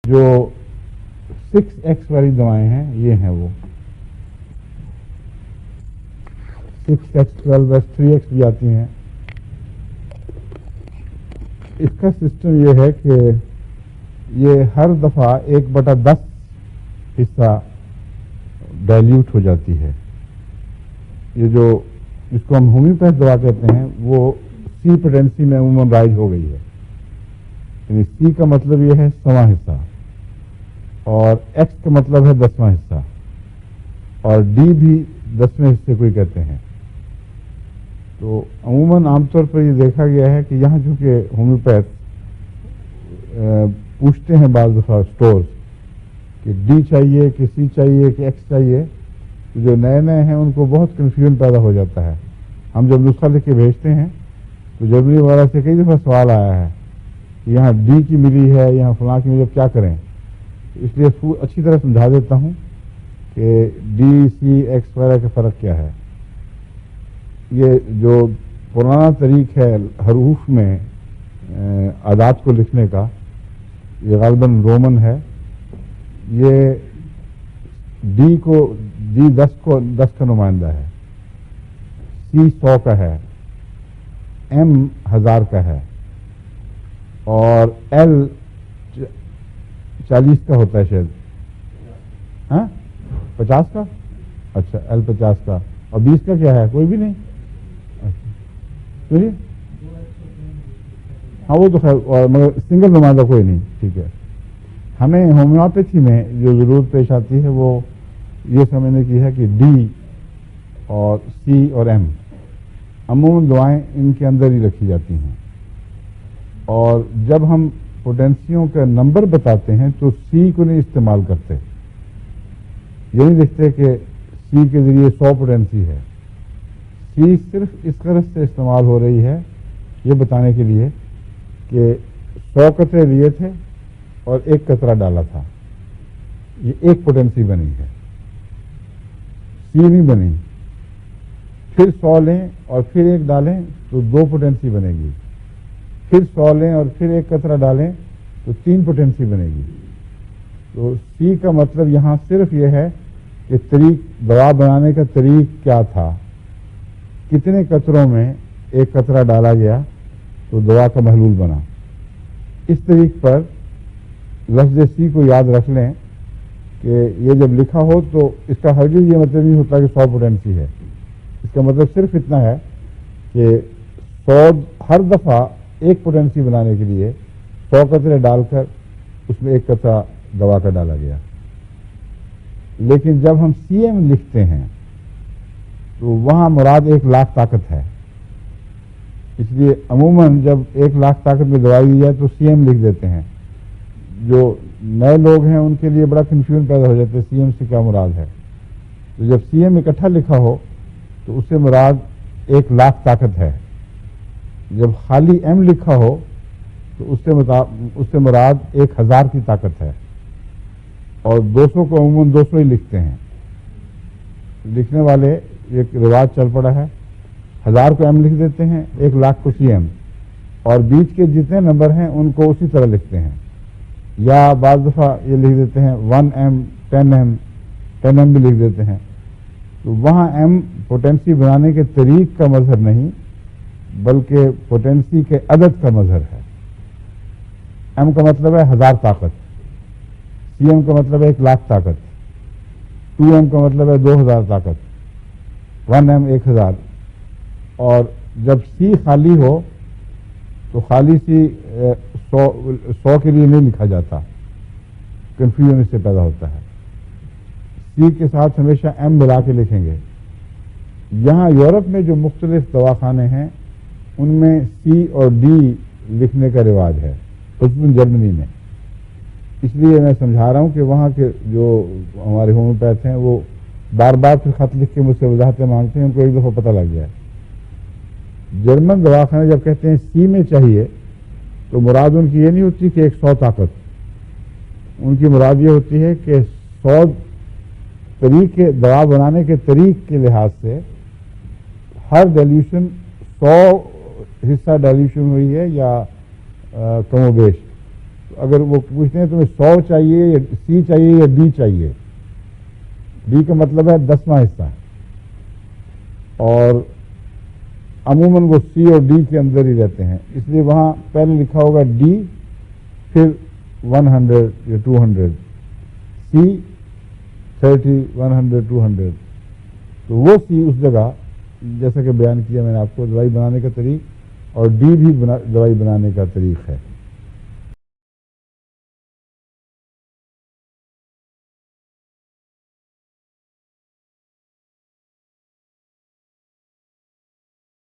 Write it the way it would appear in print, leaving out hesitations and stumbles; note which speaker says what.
Speaker 1: جو 6x والی دوائیں ہیں یہ ہیں وہ 6x 12x 3x بھی آتی ہیں. اس کا سسٹم یہ ہے کہ یہ ہر دفعہ 1/10 حصہ ڈائلیوٹ ہو جاتی ہے. یہ جو جس کو ہم ہومیوپیتھ دوا کہتے ہیں وہ سی پوٹینسی میں عموماً رائج ہو گئی ہے. یعنی سی کا مطلب یہ ہے 100واں حصہ اور ایکس کا مطلب ہے 10واں حصہ اور ڈی بھی 10ویں حصے کو ہی کہتے ہیں. تو عموماً عام طور پر یہ دیکھا گیا ہے کہ یہاں چونکہ ہومیوپیتھ پوچھتے ہیں بعض دفعہ اسٹورز کہ ڈی چاہیے کہ سی چاہیے کہ ایکس چاہیے، تو جو نئے نئے ہیں ان کو بہت کنفیوژن پیدا ہو جاتا ہے. ہم جب نسخہ لکھ کے بھیجتے ہیں تو جرمنی وغیرہ سے کئی دفعہ سوال آیا ہے کہ یہاں ڈی کی ملی ہے یہاں فلاں کی ملی، کیا کریں. اس لیے اچھی طرح سمجھا دیتا ہوں کہ ڈی سی ایکس وغیرہ کا فرق کیا ہے. یہ جو پرانا طریق ہے حروف میں اعداد کو لکھنے کا، یہ غالباً رومن ہے. یہ ڈی 10 کا نمائندہ ہے، سی 100 کا ہے، ایم 1000 کا ہے اور ایل 40 کا ہوتا ہے شاید. ہاں 50 کا، اچھا ایل 50 کا اور 20 کا کیا ہے؟ کوئی بھی نہیں. ہاں وہ تو خیر، مگر سنگل نمائندہ کوئی نہیں. ٹھیک ہے. ہمیں ہومیوپیتھی میں جو ضرورت پیش آتی ہے وہ یہ سمجھنے کی ہے کہ ڈی اور سی اور ایم عموماً دوائیں ان کے اندر ہی رکھی جاتی ہیں، اور جب ہم پوٹینسیوں کا نمبر بتاتے ہیں تو سی کو نہیں استعمال کرتے. یہ نہیں لکھتے کہ سی کے ذریعے 100 پوٹینسی ہے. سی صرف اس غرض سے استعمال ہو رہی ہے یہ بتانے کے لیے کہ 100 قطرے لیے تھے اور 1 قطرہ ڈالا تھا، یہ 1 پوٹینسی بنی ہے، سی نہیں بنی. پھر 100 لیں اور پھر 1 ڈالیں تو 2 پوٹینسی بنے گی. پھر 100 لیں اور پھر 1 قطرہ ڈالیں تو 3 پوٹینسی بنے گی. تو سی کا مطلب یہاں صرف یہ ہے کہ دوا بنانے کا طریق کیا تھا، کتنے قطروں میں 1 قطرہ ڈالا گیا تو دوا کا محلول بنا. اس طریق پر لفظ سی کو یاد رکھ لیں کہ یہ جب لکھا ہو تو اس کا ہرگز یہ مطلب نہیں ہوتا کہ 100 پوٹینسی ہے. اس کا مطلب صرف اتنا ہے کہ 100 ہر دفعہ 1 پوٹینسی بنانے کے لیے 100 قطرے ڈال کر اس میں 1 قطرہ دوا کا ڈالا گیا. لیکن جب ہم سی ایم لکھتے ہیں تو وہاں مراد 1,00,000 طاقت ہے. اس لیے عموماً جب 1,00,000 طاقت میں دوائی دی جائے تو سی ایم لکھ دیتے ہیں. جو نئے لوگ ہیں ان کے لیے بڑا کنفیوژن پیدا ہو جاتا ہے سی ایم سے کیا مراد ہے. تو جب سی ایم اکٹھا لکھا ہو تو اس سے مراد 1,00,000 طاقت ہے. جب خالی ایم لکھا ہو تو اس سے مراد 1,000 کی طاقت ہے. اور 200 کو عموماً 200 ہی لکھتے ہیں. لکھنے والے ایک رواج چل پڑا ہے، 1000 کو ایم لکھ دیتے ہیں، 1,00,000 کو سی ایم، اور بیچ کے جتنے نمبر ہیں ان کو اسی طرح لکھتے ہیں. یا بعض دفعہ یہ لکھ دیتے ہیں 1M 10M 10M بھی لکھ دیتے ہیں. تو وہاں ایم پوٹینسی بنانے کے طریق کا مظہر نہیں بلکہ پوٹینسی کے عدد کا مظہر ہے. ایم کا مطلب ہے 1000 طاقت، سی ایم کا مطلب ہے 1,00,000 طاقت، 2M کا مطلب ہے 2,000 طاقت، 1M 1,000. اور جب سی خالی ہو تو خالی سی 100 کے لیے نہیں لکھا جاتا، کنفیوژن اس سے پیدا ہوتا ہے. سی کے ساتھ ہمیشہ ایم ملا کے لکھیں گے. یہاں یورپ میں جو مختلف دواخانے ہیں ان میں سی اور ڈی لکھنے کا رواج ہے، خصوصاً جرمنی میں. اس لیے میں سمجھا رہا ہوں کہ وہاں کے جو ہمارے ہومیوپیتھ ہیں وہ بار بار پھر خط لکھ کے مجھ سے وضاحتیں مانگتے ہیں، ان کو ایک دفعہ پتہ لگ گیا ہے. جرمن دواخانے جب کہتے ہیں سی میں چاہیے تو مراد ان کی یہ نہیں ہوتی کہ 100 طاقت، ان کی مراد یہ ہوتی ہے کہ 100 طریقے دوا بنانے کے طریق کے لحاظ سے ہر ڈیلیوشن 100 حصہ ڈیلیوشن ہوئی ہے یا کم و بیش، اگر وہ پوچھتے ہیں تمہیں 100 چاہیے یا سی چاہیے یا ڈی چاہیے، ڈی کا مطلب ہے 10واں حصہ، اور عموماً وہ سی اور ڈی کے اندر ہی رہتے ہیں، اس لیے وہاں پہلے لکھا ہوگا ڈی پھر 100 یا 200، سی 30 100 200، تو وہ سی اس جگہ جیسا کہ بیان کیا میں نے آپ کو دوائی بنانے کا طریق، اور ڈی بھی دوائی بنانے کا طریق ہے۔